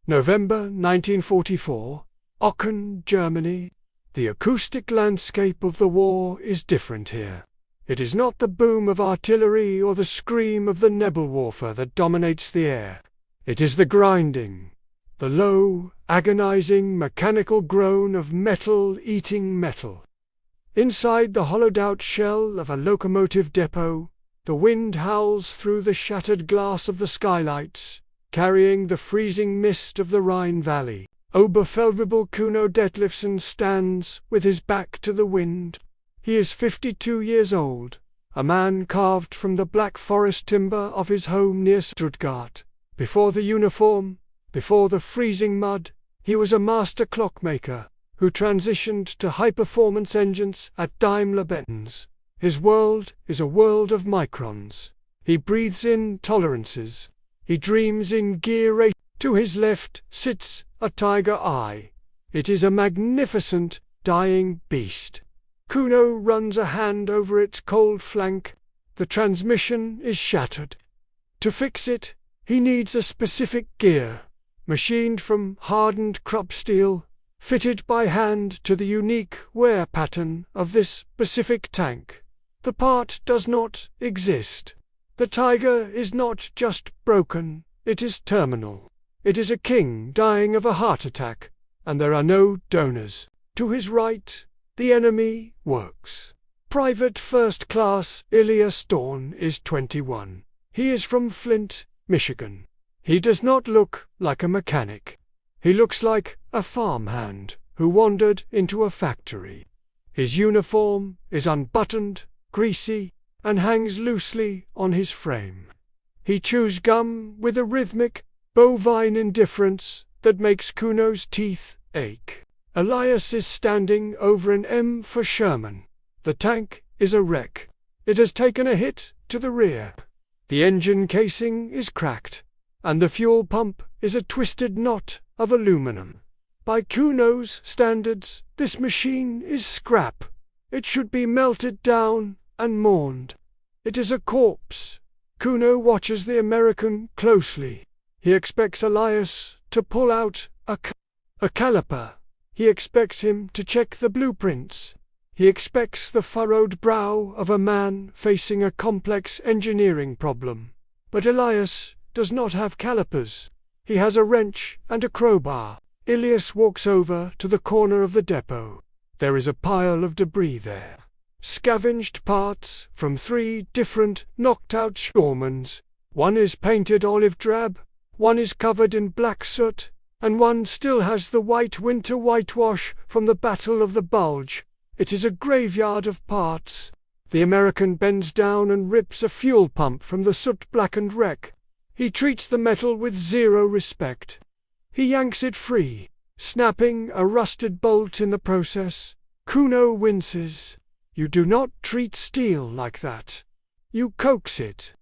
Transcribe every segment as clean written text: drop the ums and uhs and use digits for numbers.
November 1944, Aachen, Germany. The acoustic landscape of the war is different here. It is not the boom of artillery or the scream of the Nebelwerfer that dominates the air. It is the grinding, the low, agonizing, mechanical groan of metal eating metal. Inside the hollowed-out shell of a locomotive depot, the wind howls through the shattered glass of the skylights, carrying the freezing mist of the Rhine Valley. Oberfeldwebel Kuno Detlefsen stands with his back to the wind. He is 52 years old, a man carved from the black forest timber of his home near Stuttgart. Before the uniform, before the freezing mud, he was a master clockmaker who transitioned to high-performance engines at Daimler-Benz. His world is a world of microns. He breathes in tolerances. He dreams in gear rate. To his left sits a tiger eye. It is a magnificent, dying beast. Kuno runs a hand over its cold flank. The transmission is shattered. To fix it, he needs a specific gear, machined from hardened Krupp steel, fitted by hand to the unique wear pattern of this specific tank. The part does not exist. The tiger is not just broken, it is terminal. It is a king dying of a heart attack, and there are no donors. To his right, the enemy works. Private First Class Ilya Storn is 21. He is from Flint, Michigan. He does not look like a mechanic. He looks like a farmhand who wandered into a factory. His uniform is unbuttoned, greasy, and hangs loosely on his frame. He chews gum with a rhythmic, bovine indifference that makes Kuno's teeth ache. Elias is standing over an M for Sherman. The tank is a wreck. It has taken a hit to the rear. The engine casing is cracked, and the fuel pump is a twisted knot of aluminum. By Kuno's standards, this machine is scrap. It should be melted down and mourned. It is a corpse. Kuno watches the American closely. He expects Elias to pull out a caliper. He expects him to check the blueprints. He expects the furrowed brow of a man facing a complex engineering problem. But Elias does not have calipers. He has a wrench and a crowbar. Elias walks over to the corner of the depot. There is a pile of debris there. Scavenged parts from 3 different knocked-out Schürmanns. One is painted olive drab, one is covered in black soot, and one still has the white winter whitewash from the Battle of the Bulge. It is a graveyard of parts. The American bends down and rips a fuel pump from the soot-blackened wreck. He treats the metal with zero respect. He yanks it free, snapping a rusted bolt in the process. Kuno winces. You do not treat steel like that. You coax it.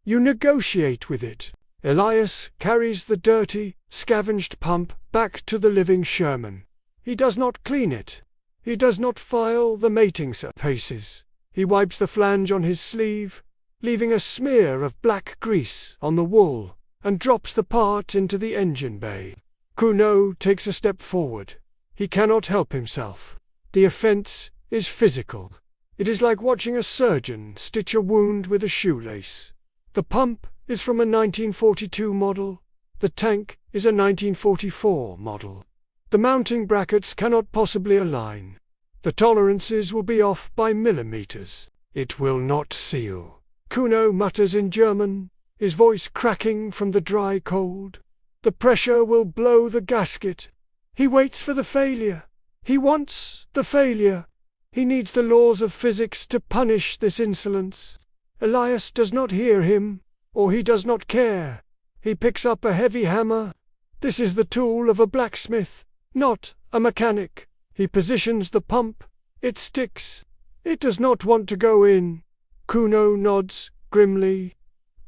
You negotiate with it. Elias carries the dirty, scavenged pump back to the living Sherman. He does not clean it. He does not file the mating surfaces. He wipes the flange on his sleeve, leaving a smear of black grease on the wool, and drops the part into the engine bay. Kuno takes a step forward. He cannot help himself. The offense is physical. It is like watching a surgeon stitch a wound with a shoelace. The pump is from a 1942 model. The tank is a 1944 model. The mounting brackets cannot possibly align. The tolerances will be off by millimeters. It will not seal. Kuno mutters in German, his voice cracking from the dry cold. The pressure will blow the gasket. He waits for the failure. He wants the failure. He needs the laws of physics to punish this insolence. Elias does not hear him, or he does not care. He picks up a heavy hammer. This is the tool of a blacksmith, not a mechanic. He positions the pump. It sticks. It does not want to go in. Kuno nods grimly.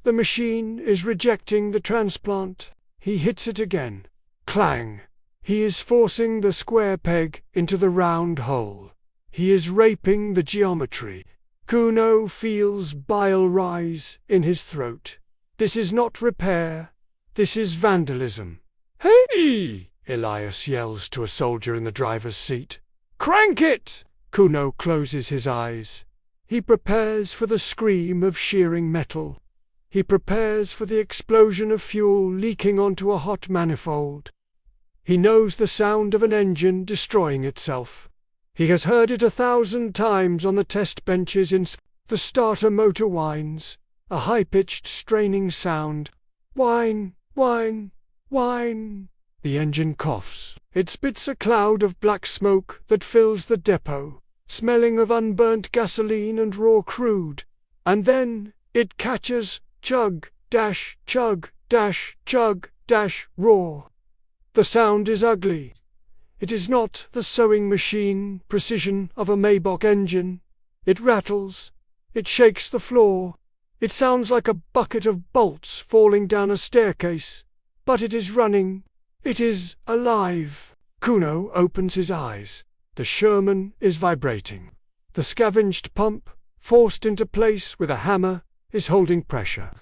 The machine is rejecting the transplant. He hits it again. Clang. He is forcing the square peg into the round hole. He is raping the geometry. Kuno feels bile rise in his throat. This is not repair. This is vandalism. Hey! Elias yells to a soldier in the driver's seat. Crank it! Kuno closes his eyes. He prepares for the scream of shearing metal. He prepares for the explosion of fuel leaking onto a hot manifold. He knows the sound of an engine destroying itself. He has heard it 1,000 times on the test benches in the starter motor whines, a high-pitched straining sound. Whine, whine, whine. The engine coughs. It spits a cloud of black smoke that fills the depot, smelling of unburnt gasoline and raw crude. And then it catches, chug, dash, chug, dash, chug, dash, roar. The sound is ugly. It is not the sewing machine precision of a Maybach engine. It rattles. It shakes the floor. It sounds like a bucket of bolts falling down a staircase. But it is running. It is alive. Kuno opens his eyes. The Sherman is vibrating. The scavenged pump, forced into place with a hammer, is holding pressure.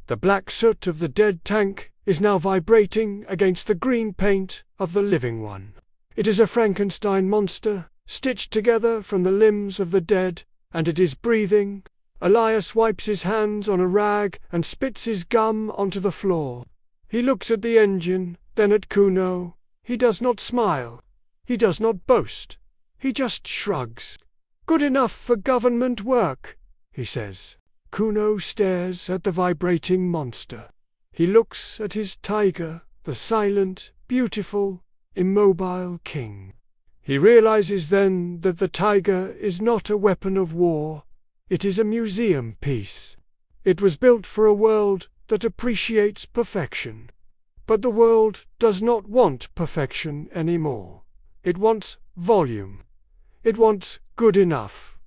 The black soot of the dead tank is now vibrating against the green paint of the living one. It is a Frankenstein monster, stitched together from the limbs of the dead, and it is breathing. Elias wipes his hands on a rag and spits his gum onto the floor. He looks at the engine, then at Kuno. He does not smile. He does not boast. He just shrugs. Good enough for government work, he says. Kuno stares at the vibrating monster. He looks at his tiger, the silent, beautiful, immobile king. He realizes then that the tiger is not a weapon of war. It is a museum piece. It was built for a world that appreciates perfection. But the world does not want perfection anymore. It wants volume. It wants good enough.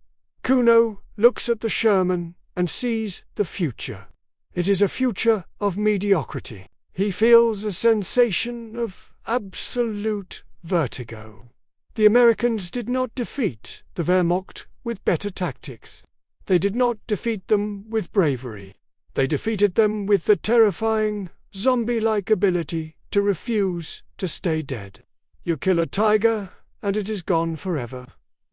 Kuno looks at the Sherman and sees the future. It is a future of mediocrity. He feels a sensation of absolute vertigo. The Americans did not defeat the Wehrmacht with better tactics. They did not defeat them with bravery. They defeated them with the terrifying, zombie-like ability to refuse to stay dead. You kill a tiger, and it is gone forever.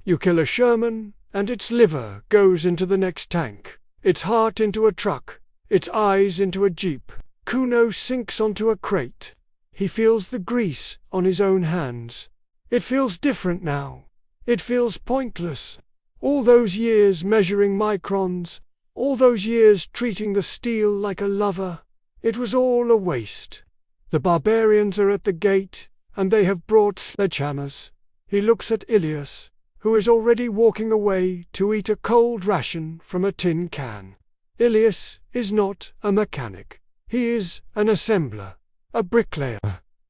You kill a Sherman, and its liver goes into the next tank, its heart into a truck, its eyes into a jeep. Kuno sinks onto a crate. He feels the grease on his own hands. It feels different now. It feels pointless. All those years measuring microns, all those years treating the steel like a lover, it was all a waste. The barbarians are at the gate, and they have brought sledgehammers. He looks at Ilias, who is already walking away to eat a cold ration from a tin can. Ilias is not a mechanic. He is an assembler, a bricklayer.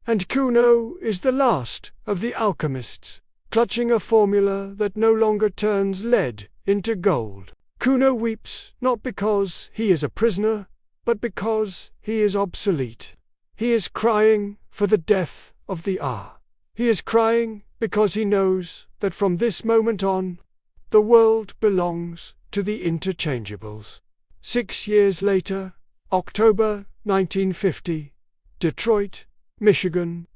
And Kuno is the last of the alchemists, clutching a formula that no longer turns lead into gold. Kuno weeps not because he is a prisoner, but because he is obsolete. He is crying for the death of the R. He is crying because he knows that from this moment on, the world belongs to the interchangeables. 6 years later, October 1950, Detroit, Michigan.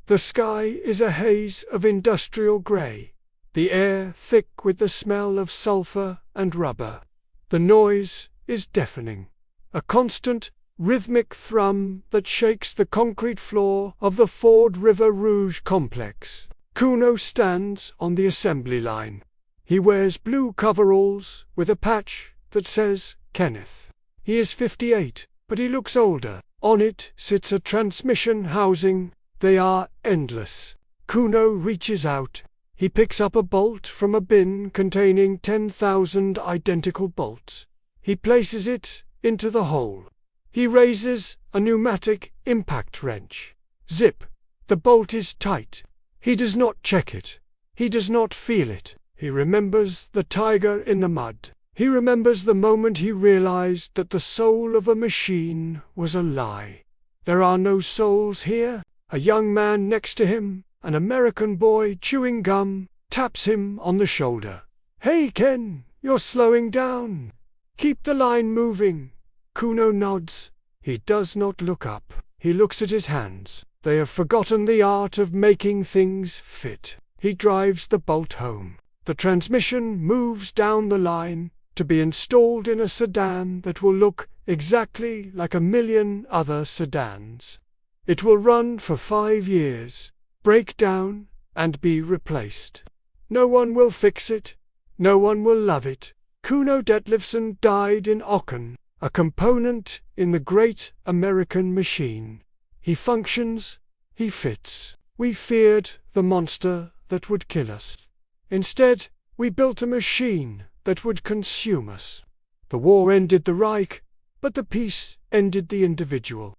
The sky is a haze of industrial gray, the air thick with the smell of sulfur and rubber. The noise is deafening, a constant, rhythmic thrum that shakes the concrete floor of the Ford River Rouge complex. Kuno stands on the assembly line. He wears blue coveralls with a patch that says Kenneth. He is 58, but he looks older. On it sits a transmission housing. They are endless. Kuno reaches out. He picks up a bolt from a bin containing 10,000 identical bolts. He places it into the hole. He raises a pneumatic impact wrench. Zip! The bolt is tight. He does not check it. He does not feel it. He remembers the tiger in the mud. He remembers the moment he realized that the soul of a machine was a lie. There are no souls here. A young man next to him, an American boy chewing gum, taps him on the shoulder. "Hey Ken, you're slowing down. Keep the line moving." Kuno nods. He does not look up. He looks at his hands. They have forgotten the art of making things fit. He drives the Bolt home. The transmission moves down the line to be installed in a sedan that will look exactly like a million other sedans. It will run for 5 years, break down, and be replaced. No one will fix it. No one will love it. Kuno Detlefsen died in Aachen, a component in the great American machine. He functions, he fits. We feared the monster that would kill us. Instead, we built a machine that would consume us. The war ended the Reich, but the peace ended the individual.